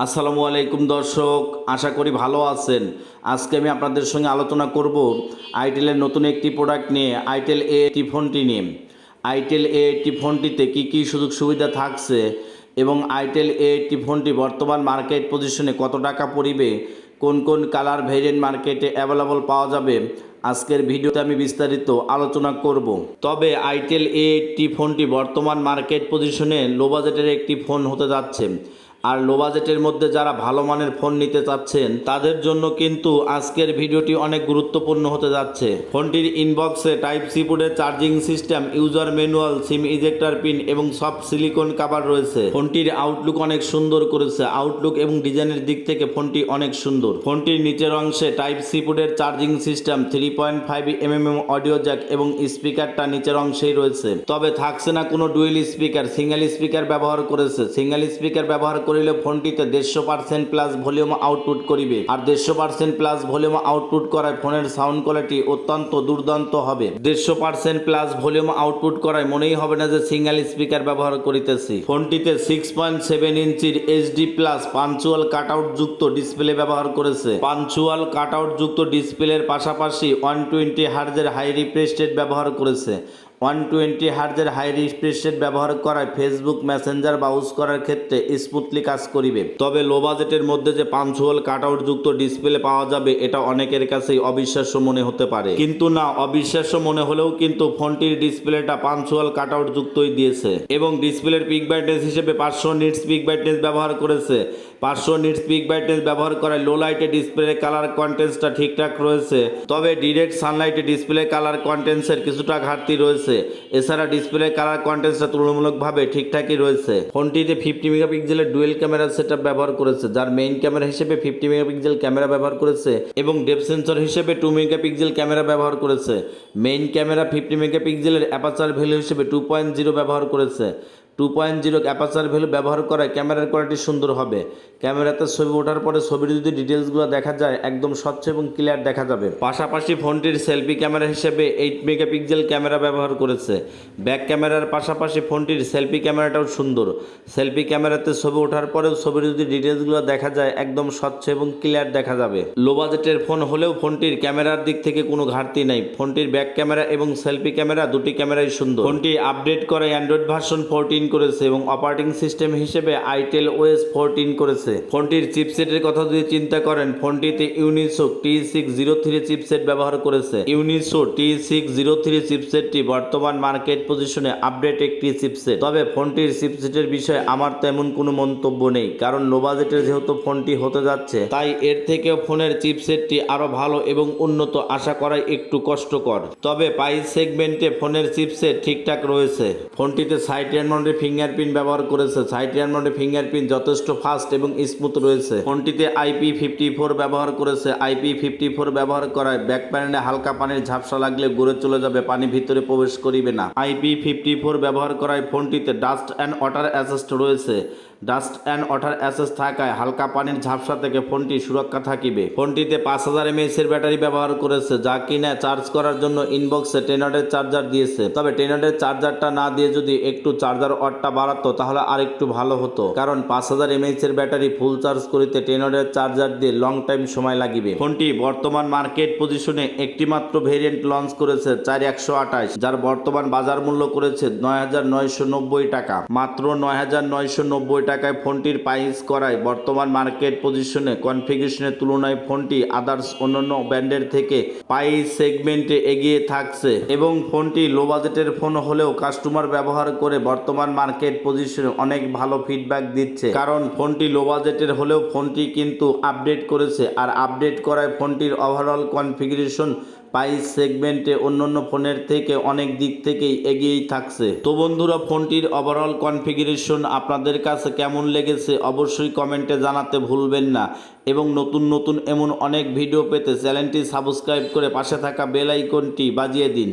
আসসালামু আলাইকুম দর্শক, আশা করি ভালো আছেন। আজকে আমি আপনাদের সঙ্গে আলোচনা করব আইটেলের নতুন একটি প্রোডাক্ট নিয়ে, আইটেল A80 ফোনটি নিয়ে। আইটেল A80 ফোনটিতে কী কী সুযোগ সুবিধা থাকছে এবং আইটেল A80 ফোনটি বর্তমান মার্কেট পজিশনে কত টাকা পড়িবে, কোন কোন কালার ভেরিয়েন্ট মার্কেটে অ্যাভেলেবল পাওয়া যাবে, আজকের ভিডিওতে আমি বিস্তারিত আলোচনা করব। তবে আইটেল A80 ফোনটি বর্তমান মার্কেট পজিশনে লো বাজেটের একটি ফোন হতে যাচ্ছে। আর লো বাজেটের মধ্যে যারা ভালো মানের ফোন নিতে চাচ্ছেন তাদের জন্য কিন্তু আজকের ভিডিওটি অনেক গুরুত্বপূর্ণ হতে যাচ্ছে। ফোনটির ইনবক্সে টাইপ সি পোর্টের চার্জিং সিস্টেম, ইউজার ম্যানুয়াল, সিম ইজেক্টর পিন এবং সফট সিলিকন কভার রয়েছে। ফোনটির আউটলুক অনেক সুন্দর করেছে। আউটলুক এবং ডিজাইনের দিক থেকে ফোনটি অনেক সুন্দর। ফোনটির নিচের অংশে টাইপ সি পোর্টের charging system, 3.5mm audio Jack এবং স্পিকারটা নিচের অংশেই রয়েছে। তবে থাকছে না কোনো ডুয়েল স্পিকার, সিঙ্গেল স্পিকার ব্যবহার করেছে। সিঙ্গেল স্পিকার ব্যবহার করিলে ফোনটিতে 150% প্লাস ভলিউম আউটপুট করিবে। আর 150% প্লাস ভলিউম আউটপুট করায় ফোনের সাউন্ড কোয়ালিটি অত্যন্ত দুর্দান্ত হবে। 150% প্লাস ভলিউম আউটপুট করায় মনেই হবে না যে সিঙ্গেল স্পিকার ব্যবহার করিতেছি। ফোনটিতে 6.7 ইঞ্চির HD প্লাস পাঞ্চুয়াল কাটআউট যুক্ত ডিসপ্লে ব্যবহার করেছে। পাঞ্চুয়াল কাটআউট যুক্ত ডিসপ্লের পাশাপাশি 120 হার্জের হাই রিফ্রেশ রেট ব্যবহার করেছে। 120 হার্জের হাই রিফ্রেশ রেট ব্যবহার করায় ফেসবুক মেসেঞ্জার ব্রাউজ করার ক্ষেত্রে স্মুথলি কাজ করিবে। তবে লো বাজেটের মধ্যে যে পাঞ্চুয়াল কাটআউট যুক্ত ডিসপ্লে পাওয়া যাবে এটা অনেকের কাছেই অবিশ্বাস্য মনে হতে পারে, কিন্তু না, অবিশ্বাস্য মনে হলেও কিন্তু ফোনটির ডিসপ্লেটা পাঞ্চুয়াল কাটআউট যুক্তই দিয়েছে এবং ডিসপ্লের পিক ব্রাইটনেস হিসেবে 500 নিটস পিক ব্রাইটনেস ব্যবহার করেছে। 500 নিটস পিক ব্রাইটনেস ব্যবহার করায় লো লাইটে ডিসপ্লে কালার কন্টেন্টসটা ঠিকঠাক রয়েছে। তবে ডিরেক্ট সানলাইটে ডিসপ্লে কালার কন্টেন্টসের কিছুটা ঘাটতি রয়েছে। এছাড়া ডিসপ্লে কালার কন্টেন্টসটা তুলনামূলকভাবে ঠিকঠাকই রয়েছে। ফোনটিতে 50 মেগাপিক্সেলের ডুয়েল ক্যামেরা সেটআপ ব্যবহার করেছে, যার মেইন ক্যামেরা হিসেবে 50 মেগাপিক্সেল ক্যামেরা ব্যবহার করেছে এবং ডেপথ সেন্সর হিসেবে 2 মেগাপিক্সেল ক্যামেরা ব্যবহার করেছে। মেইন ক্যামেরা 50 মেগাপিক্সেলের অ্যাপারচার ভ্যালু হিসেবে 2.0 ব্যবহার করেছে। 2.0 অ্যাপারচার ভ্যালু ব্যবহার করায় ক্যামেরার কোয়ালিটি সুন্দর হবে। ক্যামেরাতে ছবি ওঠার পরে ছবির যদি ডিটেলসগুলো দেখা যায় একদম স্বচ্ছ এবং ক্লিয়ার দেখা যাবে। পাশাপাশি ফোনটির সেলফি ক্যামেরা হিসেবে 8 মেগাপিক্সেল ক্যামেরা ব্যবহার করেছে। ব্যাক ক্যামেরার পাশাপাশি ফোনটির সেলফি ক্যামেরাটাও সুন্দর। সেলফি ক্যামেরাতে ছবি ওঠার পরেও ছবির যদি ডিটেলসগুলো দেখা যায় একদম স্বচ্ছ এবং ক্লিয়ার দেখা যাবে। লো বাজেটের ফোন হলেও ফোনটির ক্যামেরার দিক থেকে কোনো ঘাটতি নাই। ফোনটির ব্যাক ক্যামেরা এবং সেলফি ক্যামেরা দুটি ক্যামেরাই সুন্দর। ফোনটি আপডেট করে অ্যান্ড্রয়েড ভার্সন 14 করেছে এবং অপারেটিং সিস্টেম হিসেবে আইটেল OS 14 করেছে। ফোনটির চিপসেটের কথা যদি চিন্তা করেন, ফোনটিতে ইউনিসো T603 চিপসেট ব্যবহার করেছে। ইউনিসো T603 চিপসেটটি বর্তমান মার্কেট পজিশনে আপডেট একটি চিপসেট। তবে ফোনটির চিপসেটের বিষয়ে আমার তেমন কোনো মন্তব্য নেই, কারণ লো বাজেটের যেহেতু ফোনটি হতে যাচ্ছে তাই এর থেকেও ফোনের চিপসেটটি আরো ভালো এবং উন্নত আশা করাই একটু কষ্টকর। তবে প্রাইস সেগমেন্টে ফোনের চিপসেট ঠিকঠাক রয়েছে। ফোনটিতে সাইড মাউন্টেড ফিঙ্গারপ্রিন্ট ব্যবহার করেছে। সাইড মাউন্টেড ফিঙ্গারপ্রিন্ট যথেষ্ট ফাস্ট এবং স্মুথ রয়েছে। ফোনটিতে IP54 ব্যবহার করেছে। IP54 ব্যবহার করায় ব্যাক প্যানেলে হালকা পানির ঝাপসা লাগলে ঘুরে চলে যাবে, পানি ভিতরে প্রবেশ করিবে না। IP54 ব্যবহার করায় ফোনটিতে ডাস্ট অ্যান্ড ওয়াটার অ্যাসিস্ট রয়েছে। ডাস্ট অ্যান্ড ওয়াটার অ্যাসেস থাকায় হালকা পানির ঝাপসা থেকে ফোনটি সুরক্ষা থাকিবে। ফোনটিতে 5000 mAh এর ব্যাটারি ব্যবহার করেছে, যা কিনা চার্জ করার জন্য ইনবক্সে 10 ওয়াটের চার্জার দিয়েছে। তবে 10 ওয়াটের চার্জারটা না দিয়ে যদি একটু চার্জার ওয়াটটা বাড়াতো তাহলে আর একটু ভালো হতো, কারণ 5000 mAh এর ব্যাটারি ফুল চার্জ করিতে 10 ওয়াটের চার্জার দিয়ে লং টাইম সময় লাগিবে। ফোনটি বর্তমান মার্কেট পজিশনে একটি মাত্র ভেরিয়েন্ট লঞ্চ করেছে 4128, যার বর্তমান বাজার মূল্য করেছে 9990 টাকা। মাত্র 9990 টাকায় ফোনটির প্রাইস করায় বর্তমান মার্কেট পজিশনে কনফিগারেশনের তুলনায় ফোনটি আদার্স অন্যান্য ব্র্যান্ডের থেকে প্রাইস সেগমেন্টে এগিয়ে থাকছে এবং ফোনটি লো বাজেটের ফোন হলেও কাস্টমার ব্যবহার করে বর্তমান মার্কেট পজিশনে অনেক ভালো ফিডব্যাক দিচ্ছে, কারণ ফোনটি লো বাজেটের হলেও ফোনটি কিন্তু আপডেট করেছে। আর আপডেট করায় ফোনটির ওভারঅল কনফিগারেশন প্রাইস সেগমেন্টে অন্যান্য ফোনের থেকে অনেক দিক থেকেই এগিয়েই থাকছে। তো বন্ধুরা, ফোনটির ওভারঅল কনফিগারেশন আপনাদের কাছে কেমন লেগেছে অবশ্যই কমেন্টে জানাতে ভুলবেন না এবং নতুন নতুন এমন অনেক ভিডিও পেতে চ্যানেলটি সাবস্ক্রাইব করে পাশে থাকা বেল আইকনটি বাজিয়ে দিন।